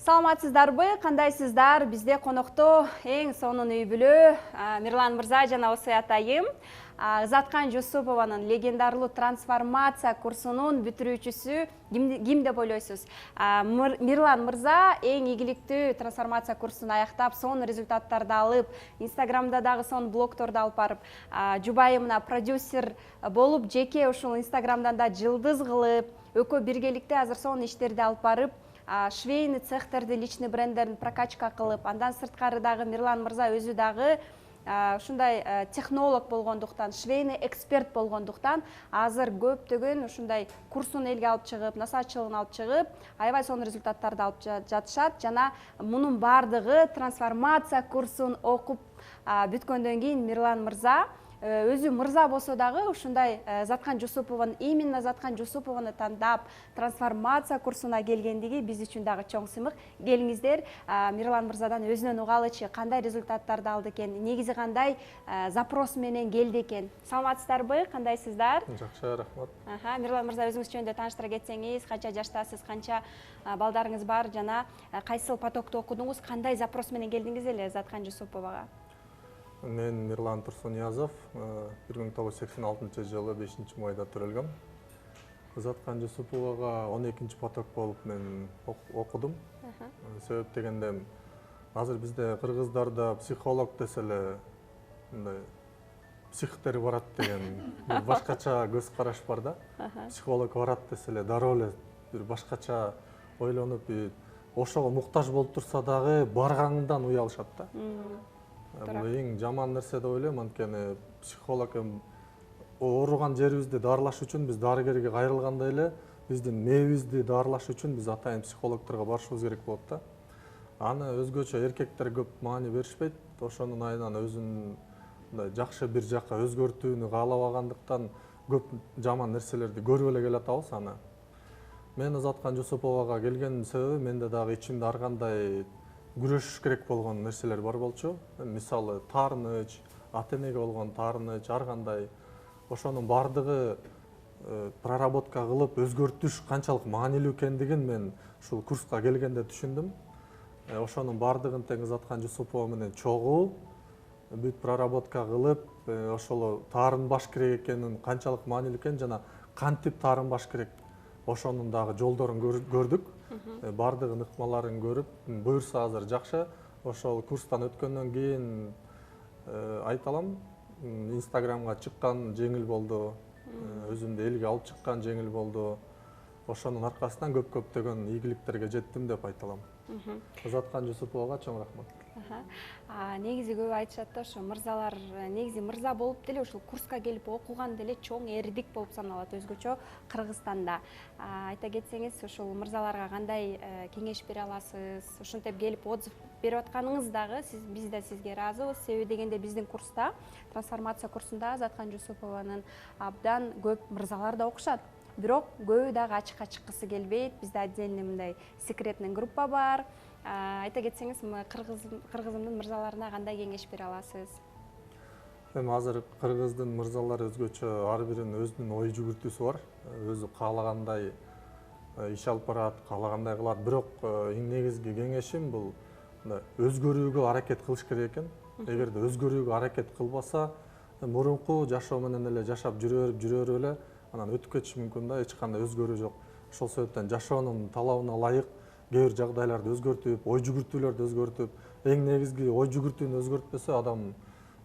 Саламатсыздарбы, кандайсыздар? Бизде конокто эң сонун үй бүлө Мирлан мырза жана Осуят айым. Ызаткан Жусупованын легендарлуу трансформация курсунун бүтүрүүчүсү ким деп ойлойсуз? Мирлан мырза эң ийгиликтүү трансформация курсун аяктап, сонун результаттарды алып, Инстаграмда дагы сонун блогторду алып барып, жубайымына продюсер болуп, жеке ушул Инстаграмдан да жылдыз кылып, экөө биргеликте азыр сонун иштерди алып барып, швейный цехтерди, личный бренддерин прокачка кылып, андан сырткары дагы Мирлан мырза өзү дагы ушундай технолог болгондуктан, швейный эксперт болгондуктан, азыр көптөгөн ушундай курсун элге алып чыгып, насаатчылыгын алып чыгып, аябай сонун результаттарды алып жатышат. Жана мунун бардыгы трансформация курсун окуп бүткөндөн кийин Мирлан мырза өзү мырза болсо дагы ушундай Заткан Жусупованы, именно Заткан Жусупованы тандап трансформация курсуна келгендиги биз үчүн дагы чоң сымык. Келиңиздер, Мирлан мырзадан өзүнөн угалычы, кандай результаттарды алды экен, негизи кандай запрос менен келди экен. Саламатсыздарбы, кандайсыздар? Жакшы, рахмат. Мирлан мырза, өзүңүз жөнүндө тааныштыра кетсеңиз, канча жаштасыз, канча балдарыңыз бар, жана кайсыл потокту окудуңуз, кандай запрос менен келдиңиз эле Заткан Жусуповага? Мен Мирлан Турсуниязов, 1986 жылы 5-майда төрөлгөм. Заткан Жусуповага 12 поток болуп мен окудум. Себеп дегенде, азыр бизде кыргыздарда психолог десе эле мындай психтер барат деген башкача көз караш бар да. Психолог барат десе эле дароо эле бир башкача ойлонуп, ошого муктаж болуп турса дагы барганынан уялышат да. Бул эң жаман нерсе деп ойлойм, анткени психолог ооруган жерибизди дарылаш үчүн биз дарыгерге кайрылгандай эле биздин мээбизди дарылаш үчүн биз атайын психологторго барышыбыз керек болот да. Аны өзгөчө эркектер көп маани беришпейт, ошонун айынан өзүнүн мындай жакшы бир жакка өзгөртүүнү каалабагандыктан көп жаман нерселерди көрүп эле келатабыз аны. Мен Заткан Жусуповага келгенин себеби менде дагы ичимде ар кандай күрөшүш керек болгон нерселер бар болчу. Мисалы, таарыныч, ата-энеге болгон таарыныч, ар кандай ошонун бардыгы проработка кылып өзгөртүш канчалык маанилүү экендигин мен ушул курска келгенде түшүндүм. Ошонун бардыгын тең Заткан Жусупова менен чогуу бүт проработка кылып, ошол таарынбаш керек экенин, канчалык маанилүү экенин жана кантип таарынбаш керек, ошонун дагы жолдорун көрдүк. Бардыгын ыкмаларын көрүп, буюрса азыр жакшы. Ошол курстан өткөндөн кийин айта алам, Инстаграмга чыккан жеңил болду, өзүмдү элге алып чыккан жеңил болду. Ошонун аркасынан көптөгөн ийгиликтерге жеттим деп айта алам. Заткан Жусуповага чоң рахмат. Негизи көп айтышат да, ошо мырзалар негизи мырза болуп деле ушул курска келип окуган деле чоң эрдик болуп саналат өзгөчө Кыргызстанда. Айта кетсеңиз, ушул мырзаларга кандай кеңеш бере аласыз? Ушинтип келип отзыв берип атканыңыз дагы биз да сизге ыраазыбыз. Себеби дегенде биздин курста, трансформация курсунда Заткан Жусупованын абдан көп мырзалар да окушат. Бирок көбү дагы ачыкка чыккысы келбейт. Бизде отдельный мындай секретный группа бар. Айта кетсеңиз, кыргызымдын мырзаларына кандай кеңеш бере аласыз? Эми азыр кыргыздын мырзалары өзгөчө, ар биринин өзүнүн ой жүгүртүүсү бар. Өзү каалагандай иш алып барат, каалагандай кылат. Бирок эң негизги кеңешим бул өзгөрүүгө аракет кылыш керек экен. Эгерде өзгөрүүгө аракет кылбаса, мурунку жашоо менен эле жашап жүрө эле, анан өтүп кетиши мүмкүн да, эч кандай өзгөрүү жок. Ошол себептен жашоонун талабына ылайык кээ бир жагдайларды өзгөртүп, ой жүгүртүүлөрдү өзгөртүп, эң негизги ой жүгүртүүнү өзгөртпөсө адам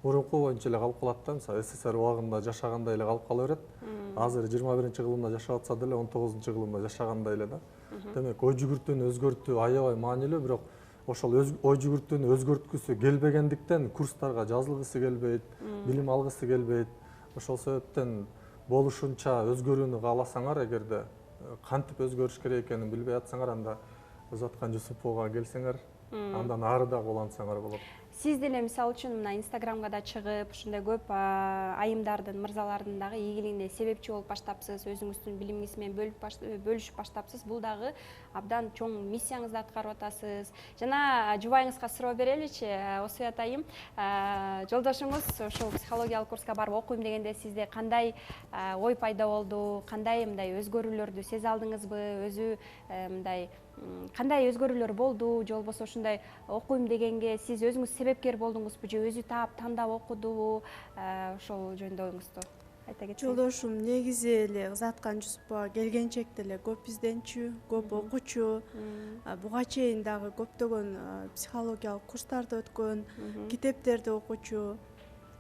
мурунку боюнча эле калып калат да. Мисалы, СССР убагында жашагандай эле калып кала берет. Азыр 21-кылымда жашап атса деле 19-кылымда жашагандай эле да. Демек, ой жүгүртүүнү өзгөртүү аябай маанилүү, бирок ошол ой жүгүртүүнү өзгөрткүсү келбегендиктен курстарга жазылгысы келбейт, билим алгысы келбейт. Ошол себептен болушунча өзгөрүүнү кааласаңар, эгерде кантип өзгөрүш керек экенин билбей атсаңар, анда Заткан Жусуповага келсеңер, андан ары да улантсаңар болот. Сиз деле мисалы үчүн мына Инстаграмга да чыгып, ушундай көп айымдардын, мырзалардын дагы ийгилигине себепчи болуп баштапсыз, өзүңүздүн билимиңиз менен бөлүшүп баштапсыз. Бул дагы абдан чоң миссияңызды аткарып атасыз. Жана жубайыңызга суроо береличи, Осуят айым, жолдошуңуз ушул психологиялык курска барып окуйм дегенде сизде кандай ой пайда болду, кандай мындай өзгөрүүлөрдү сезе алдыңызбы, өзү мындай кандай өзгөрүүлөр болду, же болбосо ушундай окуйм дегенге сиз өзүңүз себепкер болдуңузбу же өзү тандап окудубу? Ошол жөнүндө оюңузду айта кетсеңиз. Жолдошум негизи эле Ызаткан Жусупова келгенчек деле көп изденчү, көп окучу. Буга чейин дагы көптөгөн психологиялык курстарды өткөн, китептерди окучу.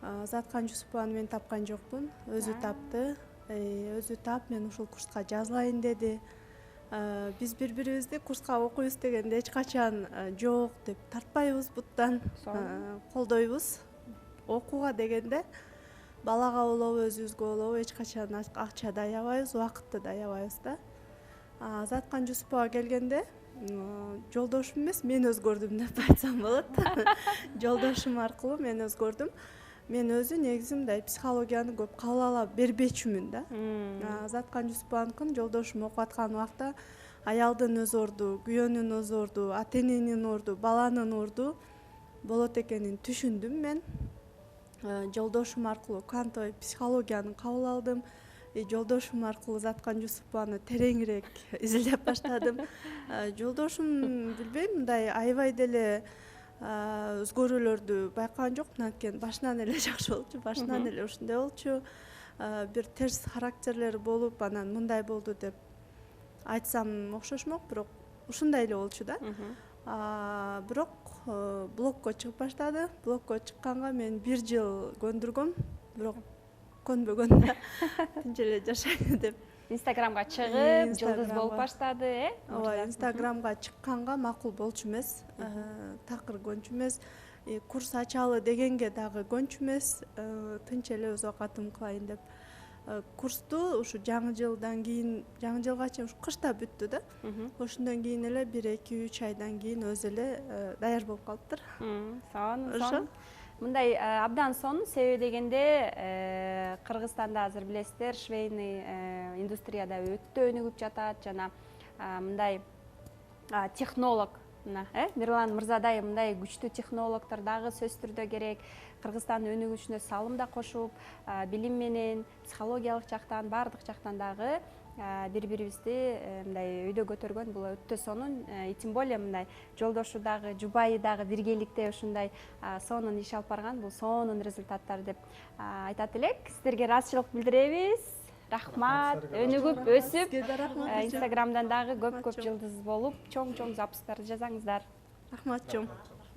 Ызаткан Жусупованы мен тапкан жокмун, өзү тапты. Өзү тап, мен ушул курска жазылайын деди. Биз бири-бирибизди курска окуйбуз дегенде эч качан жок деп тартпайбыз буттан, колдойбуз. Окууга дегенде балага болобу, өзүбүзгө болобу эч качан акча даябайбыз, убакытты даябайбыз да. Ызаткан Жусупова келгенде жолдошум эмес, мен өзгөрдүм деп айтсам болот. Жолдошум аркылуу мен өзгөрдүм. Мен өзү негизи мындай психологияны көп кабыл ала бербечүмүн да. Ызаткан Жусупованыкын жолдошум окуп аткан убакта аялдын өз орду, күйөөнүн өз орду, ата эненин орду, баланын орду болот экенин түшүндүм мен. Жолдошум аркылуу квантовый психологияны кабыл алдым. Жолдошум аркылуу Ызаткан Жусупованы тереңирээк изилдеп баштадым. Жолдошум билбейм, мындай аябай деле өзгөрүүлөрдү байкаган жокмун, анткени башынан эле жакшы болчу, башынан эле ушундай болчу. Бир терс характерлери болуп, анан мындай болду деп айтсам окшошмок, бирок ушундай эле болчу да. Бирок блогко чыгып баштады. Блогко чыкканга мен 1 жыл көндүргөм, бирок көнбөгөн да. Тинч эле жашайын деп. Инстаграмга чыгып, жылдыз болуп баштады, Ооба, Инстаграмга чыкканга макул болчу эмес, такыр көнчү эмес. Курс ачалы дегенге дагы көнчү эмес, тынч эле өз оокатымды кылайын деп. Курсту ушу жаңы жылдан кийин, жаңы жылга чейин ушу кышта бүттү да. Ошондон кийин эле 1-2-3 айдан кийин өзү эле даяр болуп калыптыр. Сонун. Мындай абдан сонун, себеби дегенде Кыргызстанда азыр билесиздер, швейный индустрияда өтө өнүгүп жатат жана мындай технолог, Мирлан мырзадай мындай күчтүү технологдор дагы сөзсүз түрдө керек. Кыргызстандын өнүгүшүнө салым да кошуп, билим менен, психологиялык жактан, баардык жактан дагы бири-бирибизди мындай өйдө көтөргөн бул өтө сонун. Тем более мындай жолдошу дагы, жубайы дагы биргеликте ушундай сонун иш алып барган, бул сонун результаттар деп айтат элек. Сиздерге ыраазычылык билдиребиз. Рахмат, өнүгүп, өсүп, Инстаграмдан дагы көп жылдыз болуп, чоң запустарды жазаңыздар. Рахмат чоң.